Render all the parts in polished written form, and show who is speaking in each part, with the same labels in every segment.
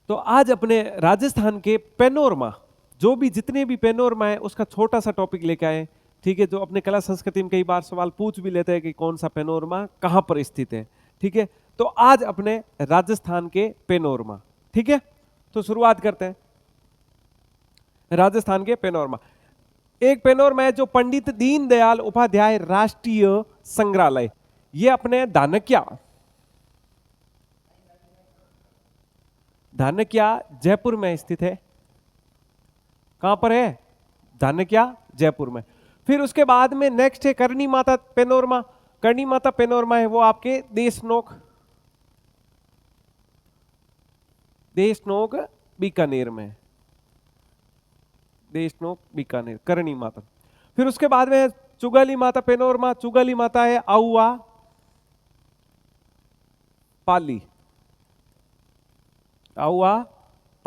Speaker 1: तो आज अपने राजस्थान के पेनोरमा, जो भी जितने भी पेनोरमा है उसका छोटा सा टॉपिक लेके आए। ठीक है, जो अपने कला संस्कृति में कई बार सवाल पूछ भी लेते हैं कि कौन सा पेनोरमा कहां पर स्थित है। ठीक है, तो आज अपने राजस्थान के पेनोरमा। ठीक है, तो शुरुआत करते हैं राजस्थान के पेनोरमा। एक पेनोरमा है जो पंडित दीनदयाल उपाध्याय राष्ट्रीय संग्रहालय, ये अपने धानक्या जयपुर में स्थित है। कहां पर है? धानक्या जयपुर में। फिर उसके बाद में नेक्स्ट है करणी माता पेनोरमा। करणी माता पेनोरमा है वो आपके देशनोक बीकानेर में। देशनोक बीकानेर, करणी माता। फिर उसके बाद में चुगाली माता पेनोरमा। चुगाली माता है आउआ पाली, आउआ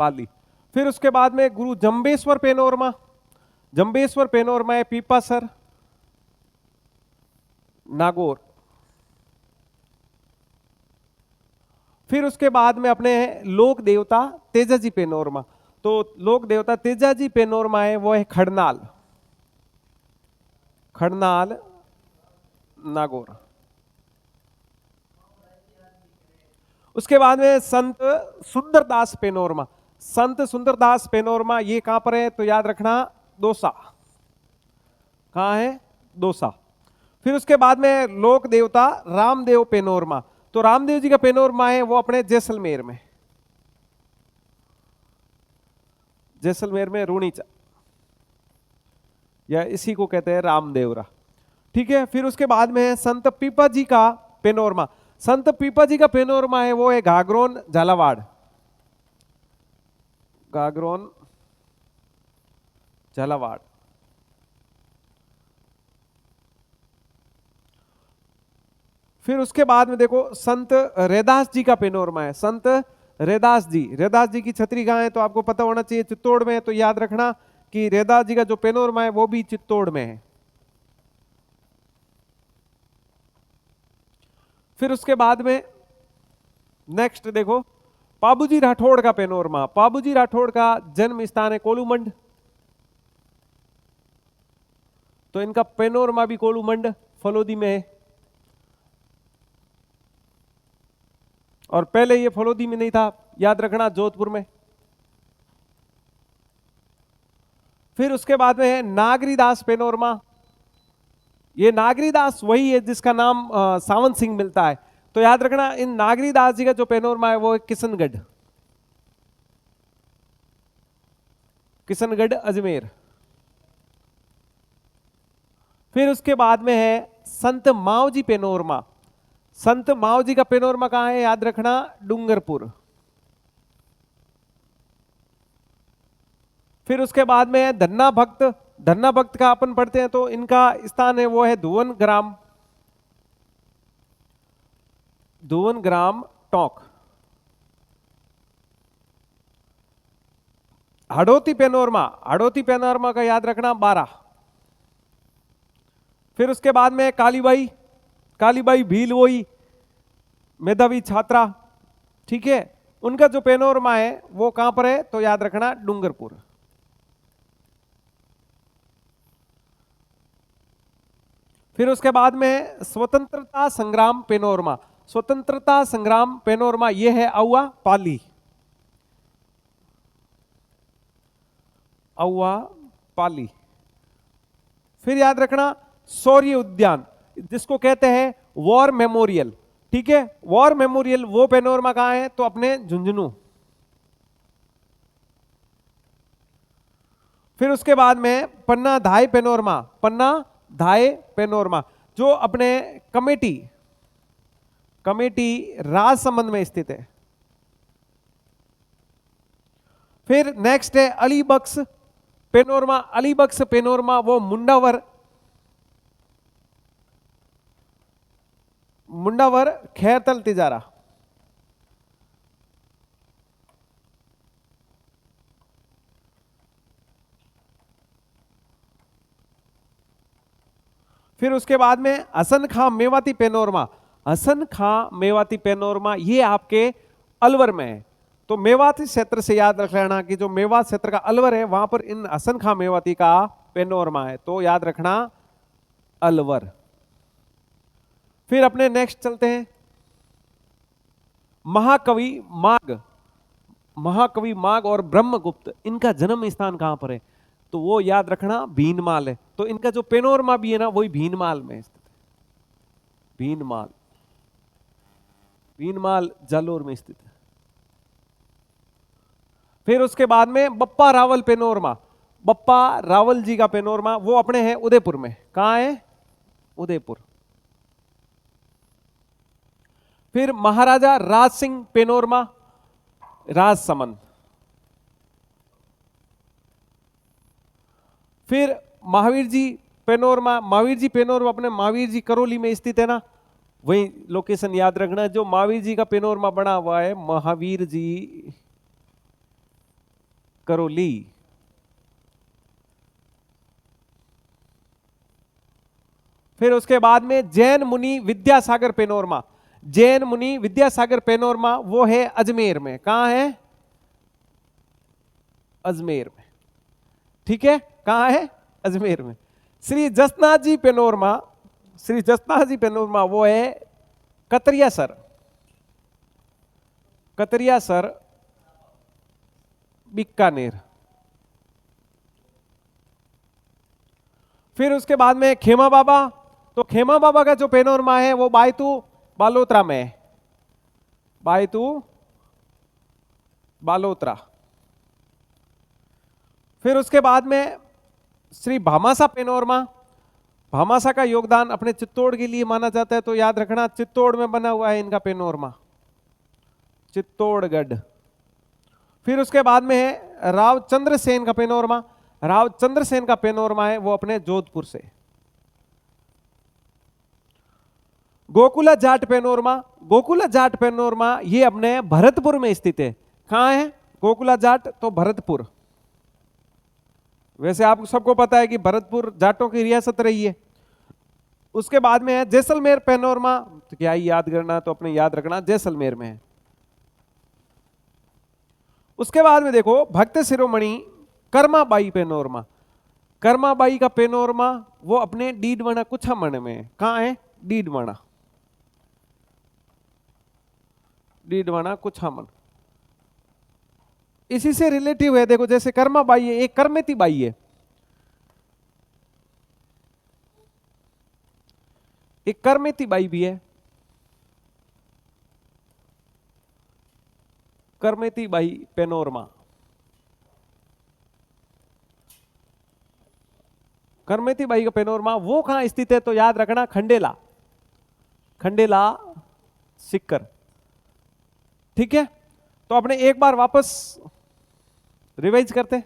Speaker 1: पाली। फिर उसके बाद में गुरु जंबेश्वर पेनोरमा। जंबेश्वर पेनोरमा है पीपासर नागौर। फिर उसके बाद में अपने लोक देवता तेजाजी पेनोरमा। तो लोक देवता तेजाजी पेनोरमा है वो है खड़नाल, खड़नाल नागौर। उसके बाद में संत सुंदरदास पेनोरमा। संत सुंदरदास पेनोरमा ये कहां पर है? तो याद रखना दौसा। कहां है? दौसा। फिर उसके बाद में लोक देवता रामदेव पेनोरमा। तो रामदेव जी का पेनोरमा है वो अपने जैसलमेर में, जैसलमेर में रूणीचा, या इसी को कहते हैं रामदेवरा। ठीक है, फिर उसके बाद में है संत पीपा जी का पेनोरमा। संत पीपा जी का पेनोरमा है वो है घाघरोन झालावाड़, घाघरोन झालावाड़। फिर उसके बाद में देखो संत रैदास जी का पेनोरमा है। संत रैदास जी की छतरी कहां है? तो आपको पता होना चाहिए चित्तौड़ में है। तो याद रखना कि रैदास जी का जो पेनोरमा है वो भी चित्तौड़ में है। फिर उसके बाद में नेक्स्ट देखो पाबूजी राठौड़ का पेनोरमा। पाबूजी राठौड़ का जन्म स्थान है कोलूमंड, तो इनका पेनोरमा भी कोलूमंड फलोदी में है। और पहले ये फलोदी में नहीं था, याद रखना जोधपुर में। फिर उसके बाद में है नागरीदास पेनोरमा। ये नागरीदास वही है जिसका नाम सावंत सिंह मिलता है। तो याद रखना इन नागरीदास जी का जो पेनोरमा है वो है किशनगढ़, किशनगढ़ अजमेर। फिर उसके बाद में है संत मावजी पेनोरमा। संत मावजी का पेनोरमा कहां है? याद रखना डूंगरपुर। फिर उसके बाद में है धन्ना भक्त। धन्ना भक्त का अपन पढ़ते हैं तो इनका स्थान है वो है धुवन ग्राम, धुवन ग्राम टोंक। हड़ौती पेनोरमा, हड़ौती पेनोरमा का याद रखना 12। फिर उसके बाद में कालीबाई, कालीबाई भील वही मेधावी छात्रा। ठीक है, उनका जो पेनोरमा है वो कहां पर है? तो याद रखना डूंगरपुर। फिर उसके बाद में स्वतंत्रता संग्राम पेनोरमा। स्वतंत्रता संग्राम पेनोरमा ये है औवा पाली, औवा पाली। फिर याद रखना शौर्य उद्यान, जिसको कहते हैं वॉर मेमोरियल। ठीक है, वॉर मेमोरियल वो पेनोरमा कहां है? तो अपने झुंझुनू। फिर उसके बाद में पन्ना धाय पेनोरमा, पन्ना धाय पेनोरमा जो अपने कमेटी, कमेटी राजसमंद में स्थित है। फिर नेक्स्ट है अलीबक्स पेनोरमा। अलीबक्स पेनोरमा वो मुंडावर, मुंडावर खैरतल तिजारा। फिर उसके बाद में हसन खां मेवाती पेनोरमा। हसन खां मेवाती पेनोरमा ये आपके अलवर में है। तो मेवाती क्षेत्र से याद रख लेना कि जो मेवात क्षेत्र का अलवर है वहां पर इन हसन खां मेवाती का पेनोरमा है, तो याद रखना अलवर। फिर अपने नेक्स्ट चलते हैं, महाकवि माघ। महाकवि माघ और ब्रह्मगुप्त, इनका जन्म स्थान कहां पर है, तो वो याद रखना भीनमाल है। तो इनका जो पेनोरमा भी है ना वही भीनमाल में स्थित है। भीनमाल, भीनमाल जालोर में स्थित है। फिर उसके बाद में बप्पा रावल पेनोरमा, बप्पा रावल जी का पेनोरमा वो अपने हैं उदयपुर में। कहां है, उदयपुर। फिर महाराजा राज सिंह पेनोरमा, राजसमंद। फिर महावीर जी पेनोरमा, महावीर जी पेनोरमा अपने महावीर जी करौली में स्थित है ना, वही लोकेशन याद रखना। जो महावीर जी का पेनोरमा बना हुआ है महावीर जी करौली। फिर उसके बाद में जैन मुनि विद्यासागर पेनोरमा, जैन मुनि विद्यासागर पेनोरमा वो है अजमेर में। कहां है, अजमेर में। ठीक है, कहां है, अजमेर में। श्री जसनाथ जी पेनोरमा, श्री जसनाथ जी पेनोरमा वो है कतरियासर, कतरियासर बीकानेर। फिर उसके बाद में खेमा बाबा, तो खेमा बाबा का जो पेनोरमा है वो बायतू बालोत्रा में है, बायतू बालोत्रा। फिर उसके बाद में श्री भामासा पेनोरमा, भामासा का योगदान अपने चित्तौड़ के लिए माना जाता है, तो याद रखना चित्तौड़ में बना हुआ है इनका पेनोरमा, चित्तौड़गढ़। फिर उसके बाद में है राव चंद्रसेन का पेनोरमा, राव चंद्रसेन का पेनोरमा है वो अपने जोधपुर से। गोकुला जाट पेनोरमा, गोकुला जाट पेनोरमा ये अपने भरतपुर में स्थित है। कहां है गोकुला जाट, तो भरतपुर। वैसे आप सबको पता है कि भरतपुर जाटों की रियासत रही है। उसके बाद में है जैसलमेर पेनोरमा, तो क्या ही याद करना, तो अपने याद रखना जैसलमेर में है। उसके बाद में देखो भक्त शिरोमणि कर्माबाई पेनोरमा, कर्माबाई का पेनोरमा वो अपने डीडवाना कुछामण में है। कहां है, डीडवाना, डीडवाना कुछामन। इसी से रिलेटिव है, देखो जैसे कर्माबाई है, एक करमेती बाई है, एक करमेती बाई भी है, Karmeti by panorama. Karmeti by का पेनोरमा वो कहां स्थित है, तो याद रखना खंडेला, खंडेला सिक्कर। ठीक है, तो अपने एक बार वापस रिवाइज करते हैं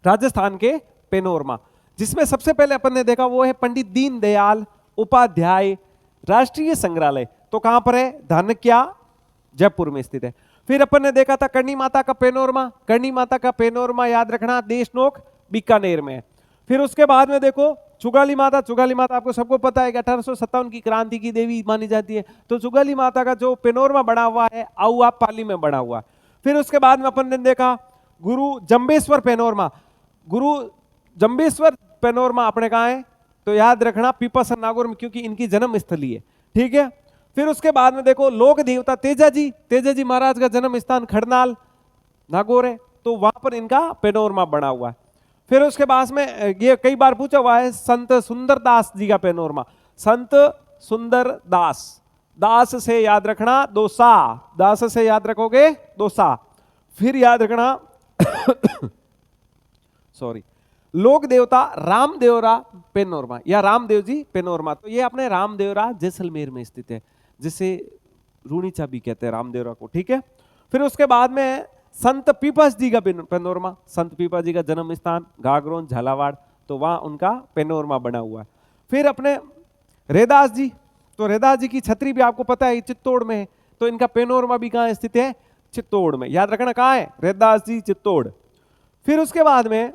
Speaker 1: राजस्थान के पेनोरमा, जिसमें सबसे पहले अपन ने देखा वो है पंडित दीनदयाल उपाध्याय राष्ट्रीय संग्रहालय। तो कहां पर है, धानक्या जयपुर में स्थित है। फिर अपन ने देखा था करणी माता का पेनोरमा, करणी माता का पेनोरमा याद रखना देशनोक बीकानेर में है। फिर उसके बाद में देखो चुगाली माता, चुगाली माता आपको सबको पता है कि 1857 की क्रांति की देवी मानी जाती है। तो चुगाली माता का जो पेनोरमा बना हुआ है आउआ पाली में बना हुआ है। फिर उसके बाद में अपन ने देखा गुरु जंबेश्वर पेनोरमा, गुरु जंबेश्वर पेनोरमा अपने कहा है, तो याद रखना पीपासन नागौर में, क्योंकि इनकी जन्म स्थली है। ठीक है, फिर उसके बाद में देखो लोक देवता तेजाजी, तेजाजी महाराज का जन्म स्थान खड़नाल नागौर है, तो वहां पर इनका पेनोरमा बना हुआ है। फिर उसके बाद में ये कई बार पूछा हुआ है संत सुंदरदास जी का पेनोरमा, संत सुंदरदास, दास से याद रखना दोसा, दास से याद रखोगे दोसा। फिर याद रखना सॉरी लोक देवता रामदेवरा पेनोरमा या रामदेव जी पेनोरमा, तो ये अपने रामदेवरा जैसलमेर में स्थित है, जिसे रूणीचा भी कहते हैं रामदेवरा को। ठीक है, फिर उसके बाद में संत पीपस जी का पेनोरमा, संत पीपस जी का जन्म स्थान घाघरोन झालावाड़, तो वहां उनका पेनोरमा बना हुआ है। फिर अपने रैदास जी, तो रैदास जी की छतरी भी आपको पता है चित्तौड़ में है, तो इनका पेनोरमा भी कहां स्थित है, चित्तौड़ में। याद रखना कहां है, रैदास जी चित्तौड़। फिर उसके बाद में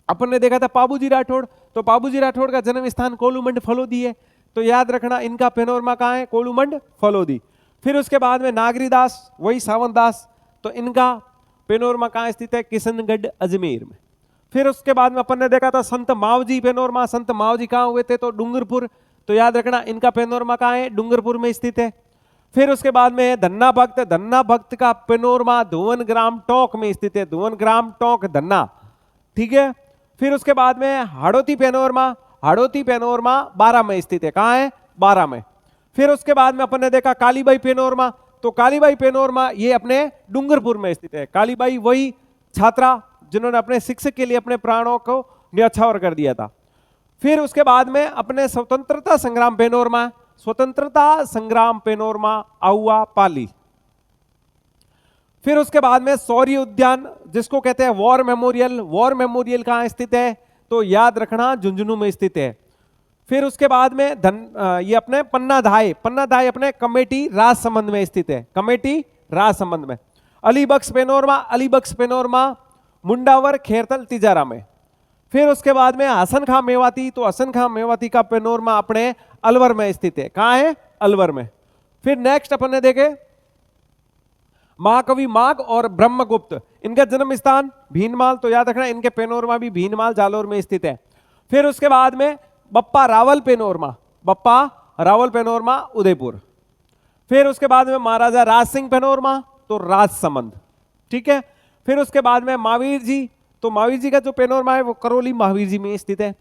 Speaker 1: अपन ने देखा था पाबूजी राठौड़, तो पाबूजी राठौड़ का जन्म स्थान कोलूमंड फलोदी है, तो याद रखना इनका पेनोरमा कहां है, कोलूमंड फलोदी। फिर उसके बाद में नागरीदास, वही सावंत दास, तो इनका पेनोरमा कहाँ स्थित है? किशनगढ़ अजमेर में। फिर उसके बाद में अपन ने देखा था संत मावजी पेनोरमा, संत मावजी कहाँ हुए थे? तो डूंगरपुर, तो याद रखना इनका पेनोरमा कहाँ है? डूंगरपुर में स्थित है। फिर उसके बाद में धन्ना भक्त, धन्ना भक्त का पेनोरमा धुवन ग्राम टोंक में स्थित है, धुवन ग्राम टोंक धन्ना, ठीक है। फिर उसके बाद में हाड़ौती पेनोरमा, हाड़ौती पेनोरमा 12 में स्थित है, कहाँ है? 12 में। फिर उसके बाद में अपन ने देखा कालीबाई पेनोरमा, तो कालीबाई पेनोरमा ये अपने डूंगरपुर में स्थित है। कालीबाई वही छात्रा जिन्होंने अपने शिक्षक के लिए अपने प्राणों को न्यौछावर कर दिया था। फिर उसके बाद में अपने स्वतंत्रता संग्राम पेनोरमा, स्वतंत्रता संग्राम पेनोरमा आउआ पाली। फिर उसके बाद में शौर्य उद्यान जिसको कहते हैं वॉर मेमोरियल, वॉर मेमोरियल कहाँ स्थित है? तो याद रखना झुंझुनू में स्थित है। फिर उसके बाद में ये अपने पन्नाधाय, पन्नाधाय अपने कमेटी राजसमंद में स्थित है, कमेटी राजसमंद में। अलीबख्श पेनोरमा, अलीबख्श पेनोरमा मुंडावर खेरतल तिजारा में। फिर उसके बाद में हसन खां मेवाती, तो हसन खां मेवाती का पेनोरमा अपने अलवर में स्थित है, कहाँ है? अलवर में। फिर नेक्स्ट अपन ने देखे महाकवि माघ और ब्रह्मगुप्त, इनका जन्म स्थान भीनमाल, तो याद रखना इनके पेनोरमा भी भीनमाल जालोर में स्थित है। फिर उसके बाद में बप्पा रावल पेनोरमा, बप्पा रावल पेनोरमा उदयपुर। फिर उसके बाद में महाराजा राज सिंह पेनोरमा, तो राजसमंद, ठीक है। फिर उसके बाद में महावीर जी, तो महावीर जी का जो पेनोरमा है वो करौली महावीर जी में स्थित है।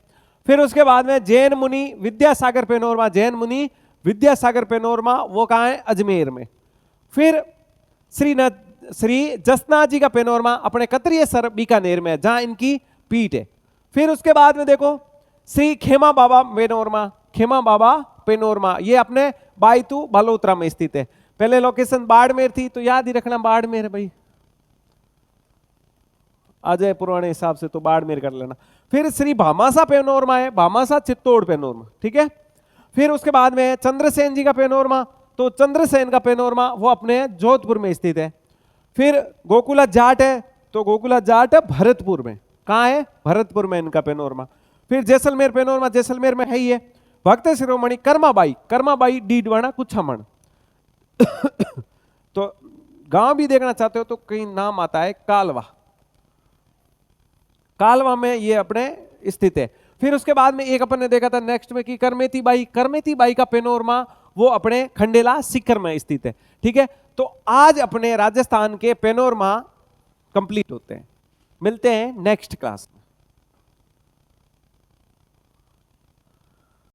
Speaker 1: फिर उसके बाद में जैन मुनि विद्यासागर पेनोरमा, जैन मुनि विद्यासागर पेनोरमा वो कहाँ है? अजमेर में। फिर श्री जसनाथ जी का पेनोरमा अपने कतरिय सर बीकानेर में है, जहां इनकी पीठ है। फिर उसके बाद में देखो श्री खेमा बाबा पेनोरमा, खेमा बाबा पेनोरमा ये अपने बायतू बालोतरा में स्थित है। पहले लोकेशन बाड़मेर थी, तो याद ही रखना बाड़मेर है भाई, अजय पुराने हिसाब से तो बाड़मेर कर लेना। फिर श्री भामासा पेनोरमा है, भामासा चित्तौड़ पेनोरमा, ठीक है। फिर उसके बाद में चंद्रसेन जी का पेनोरमा, तो चंद्रसेन का पेनोरमा वो अपने जोधपुर में स्थित है। फिर गोकुला जाट है, तो गोकुला जाट भरतपुर में, कहाँ है? भरतपुर में इनका पेनोरमा। फिर जैसलमेर पेनोरमा जैसलमेर में है ही है। भक्त शिरोमणि कर्माबाई, कर्माबाई डीडवाना कुछामण तो गांव भी देखना चाहते हो तो कहीं नाम आता है कालवा, कालवा में ये अपने स्थित है। फिर उसके बाद में एक अपन ने देखा था नेक्स्ट में कि करमेती बाई, करमेती बाई का पेनोरमा वो अपने खंडेला सीकर में स्थित है, ठीक है। तो आज अपने राजस्थान के पेनोरमा कंप्लीट होते हैं। मिलते हैं नेक्स्ट क्लास में।